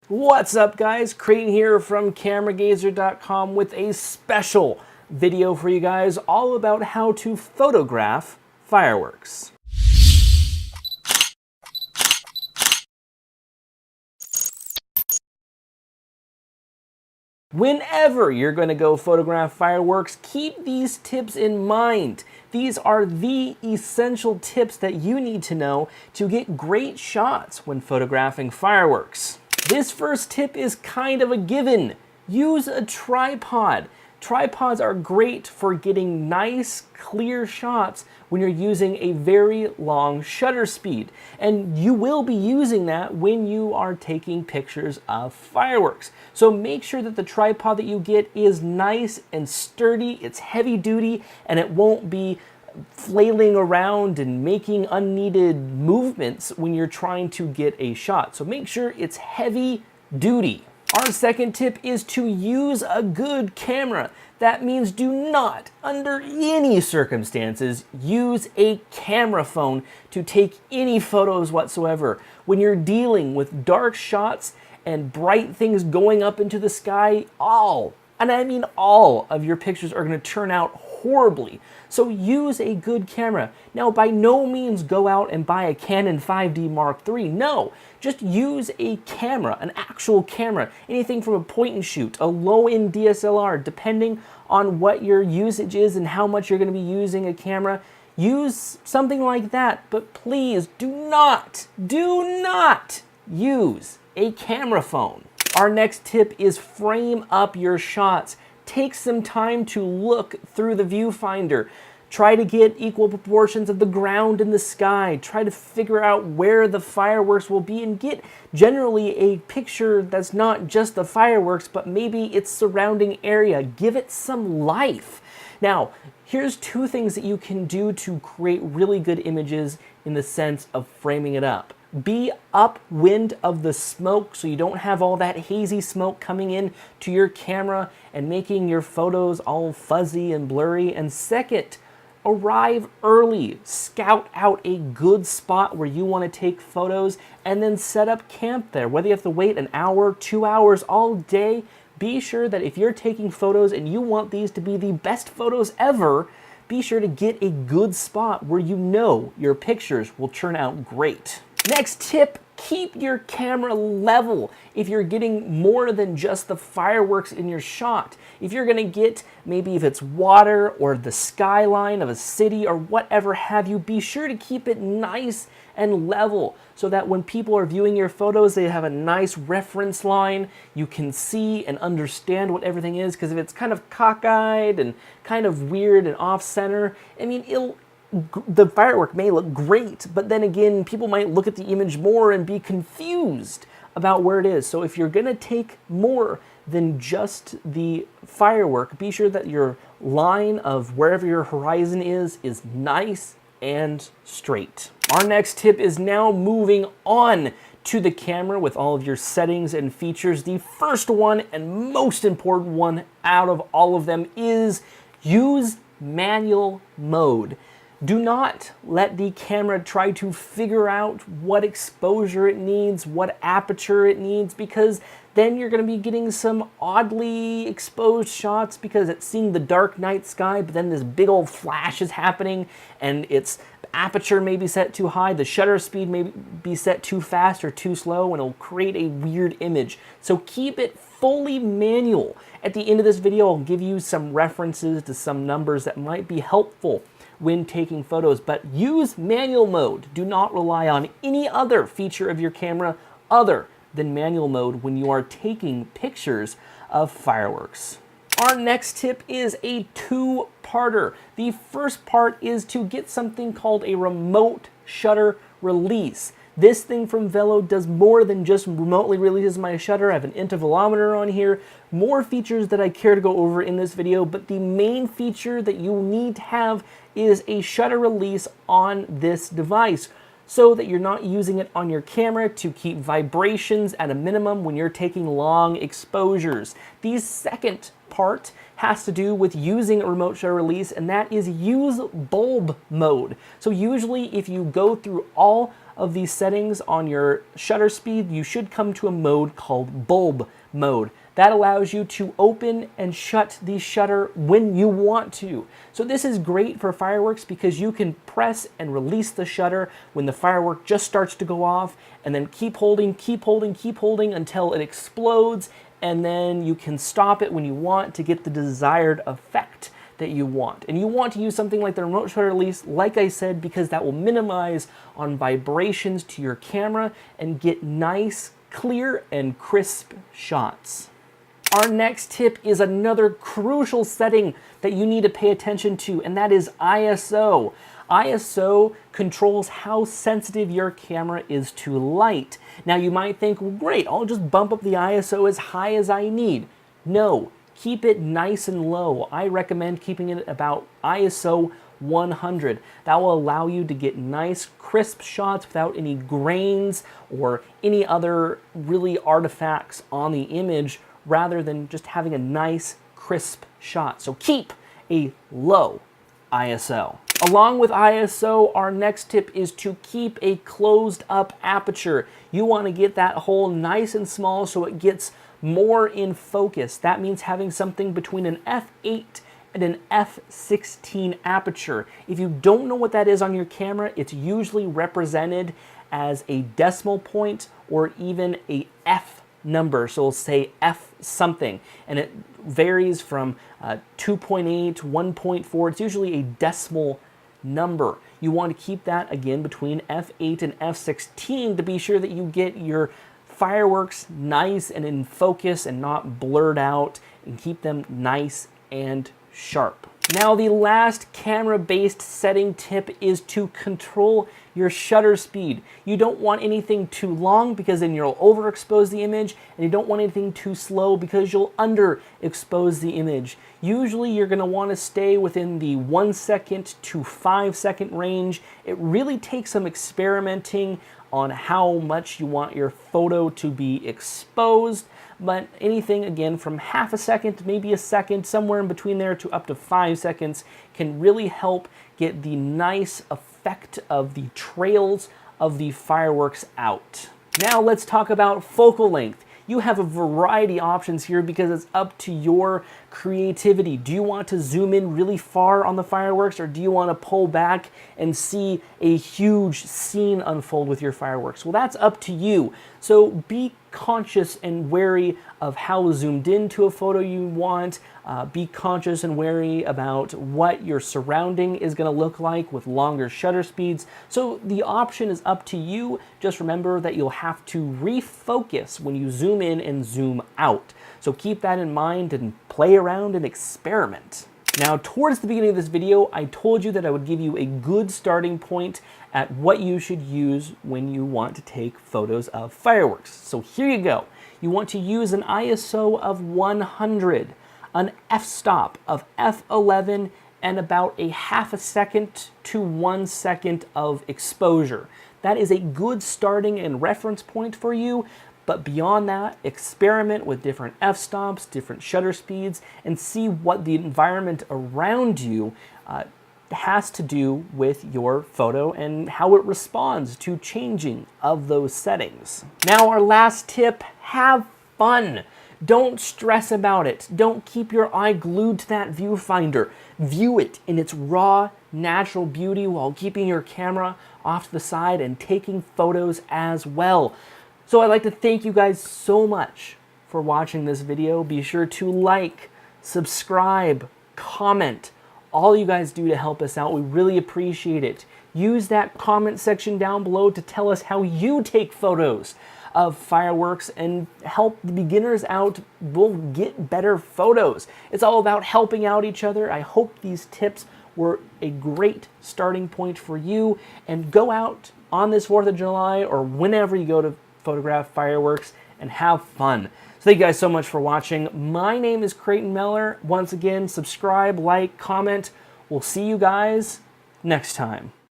What's up, guys? Creighton here from CameraGazer.com with a special video for you guys all about how to photograph fireworks. Whenever you're going to go photograph fireworks, keep these tips in mind. These are the essential tips that you need to know to get great shots when photographing fireworks. This first tip is kind of a given. Use a tripod. Tripods are great for getting nice, clear shots when you're using a very long shutter speed. And you will be using that when you are taking pictures of fireworks. So make sure that the tripod that you get is nice and sturdy, it's heavy duty, and it won't be flailing around and making unneeded movements when you're trying to get a shot. So make sure it's heavy duty. Our second tip is to use a good camera. That means do not, under any circumstances, use a camera phone to take any photos whatsoever. When you're dealing with dark shots and bright things going up into the sky, all of your pictures are going to turn out horribly. So use a good camera. Now, by no means go out and buy a Canon 5D Mark III. No, just use a camera, an actual camera. Anything from a point and shoot, a low-end DSLR, depending on what your usage is and how much you're going to be using a camera. Use something like that, but please do not use a camera phone. Our next tip is frame up your shots. Take some time to look through the viewfinder. Try to get equal proportions of the ground and the sky. Try to figure out where the fireworks will be and get generally a picture that's not just the fireworks, but maybe its surrounding area. Give it some life. Now, here's two things that you can do to create really good images in the sense of framing it up. Be upwind of the smoke so you don't have all that hazy smoke coming in to your camera and making your photos all fuzzy and blurry. And second, arrive early. Scout out a good spot where you want to take photos and then set up camp there. Whether you have to wait an hour, 2 hours, all day, be sure that if you're taking photos and you want these to be the best photos ever, be sure to get a good spot where you know your pictures will turn out great. Next tip, keep your camera level if you're getting more than just the fireworks in your shot. If you're gonna get, maybe if it's water or the skyline of a city or whatever have you, be sure to keep it nice and level so that when people are viewing your photos, they have a nice reference line. You can see and understand what everything is, because if it's kind of cockeyed and kind of weird and off-center, I mean, the firework may look great, but then again, people might look at the image more and be confused about where it is. So if you're gonna take more than just the firework, be sure that your line of wherever your horizon is nice and straight. Our next tip is now moving on to the camera with all of your settings and features. The first one and most important one out of all of them is use manual mode. Do not let the camera try to figure out what exposure it needs, what aperture it needs, because then you're going to be getting some oddly exposed shots because it's seeing the dark night sky, but then this big old flash is happening and its aperture may be set too high, the shutter speed may be set too fast or too slow, and it'll create a weird image. So keep it fully manual. At the end of this video, I'll give you some references to some numbers that might be helpful when taking photos, but use manual mode. Do not rely on any other feature of your camera other than manual mode when you are taking pictures of fireworks. Our next tip is a two-parter. The first part is to get something called a remote shutter release. This thing from Velo does more than just remotely releases my shutter. I have an intervalometer on here, more features that I care to go over in this video, but the main feature that you need to have is a shutter release on this device so that you're not using it on your camera to keep vibrations at a minimum when you're taking long exposures. The second part has to do with using a remote shutter release, and that is use bulb mode. So usually if you go through all of these settings on your shutter speed, you should come to a mode called bulb mode. That allows you to open and shut the shutter when you want to. So this is great for fireworks because you can press and release the shutter when the firework just starts to go off, and then keep holding until it explodes, and then you can stop it when you want to get the desired effect that you want. And you want to use something like the remote shutter release, like I said, because that will minimize on vibrations to your camera and get nice, clear, and crisp shots. Our next tip is another crucial setting that you need to pay attention to, and that is ISO. ISO controls how sensitive your camera is to light. Now you might think, well, great, I'll just bump up the ISO as high as I need. No, keep it nice and low. I recommend keeping it about ISO 100. That will allow you to get nice, crisp shots without any grains or any other really artifacts on the image, rather than just having a nice, crisp shot. So keep a low ISO. Along with ISO, our next tip is to keep a closed up aperture. You want to get that hole nice and small so it gets more in focus. That means having something between an f8 and an f16 aperture. If you don't know what that is on your camera, it's usually represented as a decimal point or even a F number. So we'll say F something, and it varies from 2.8 to 1.4. It's usually a decimal number. You want to keep that again between f8 and f16 to be sure that you get your fireworks nice and in focus and not blurred out, and keep them nice and sharp. Now, the last camera-based setting tip is to control your shutter speed. You don't want anything too long because then you'll overexpose the image, and you don't want anything too slow because you'll underexpose the image. Usually you're going to want to stay within the 1 second to 5 second range. It really takes some experimenting on how much you want your photo to be exposed, but anything again from half a second, maybe a second, somewhere in between there to up to 5 seconds can really help get the nice effect of the trails of the fireworks out. Now let's talk about focal length. You have a variety of options here because it's up to your creativity. Do you want to zoom in really far on the fireworks, or do you want to pull back and see a huge scene unfold with your fireworks? Well, that's up to you. So be conscious and wary of how zoomed into a photo you want. Be conscious and wary about what your surrounding is going to look like with longer shutter speeds. So the option is up to you. Just remember that you'll have to refocus when you zoom in and zoom out. So keep that in mind and play around and experiment. Now, towards the beginning of this video, I told you that I would give you a good starting point at what you should use when you want to take photos of fireworks. So here you go. You want to use an ISO of 100, an f-stop of f11, and about a half a second to 1 second of exposure. That is a good starting and reference point for you. But beyond that, experiment with different f-stops, different shutter speeds, and see what the environment around you has to do with your photo and how it responds to changing of those settings. Now, our last tip, have fun. Don't stress about it. Don't keep your eye glued to that viewfinder. View it in its raw, natural beauty while keeping your camera off to the side and taking photos as well. So I'd like to thank you guys so much for watching this video. Be sure to like, subscribe, comment. All you guys do to help us out, we really appreciate it. Use that comment section down below to tell us how you take photos of fireworks and help the beginners out. We'll get better photos. It's all about helping out each other. I hope these tips were a great starting point for you, and go out on this 4th of July or whenever you go to photograph fireworks and have fun. So thank you guys so much for watching. My name is Creighton Meller. Once again, subscribe, like, comment. We'll see you guys next time.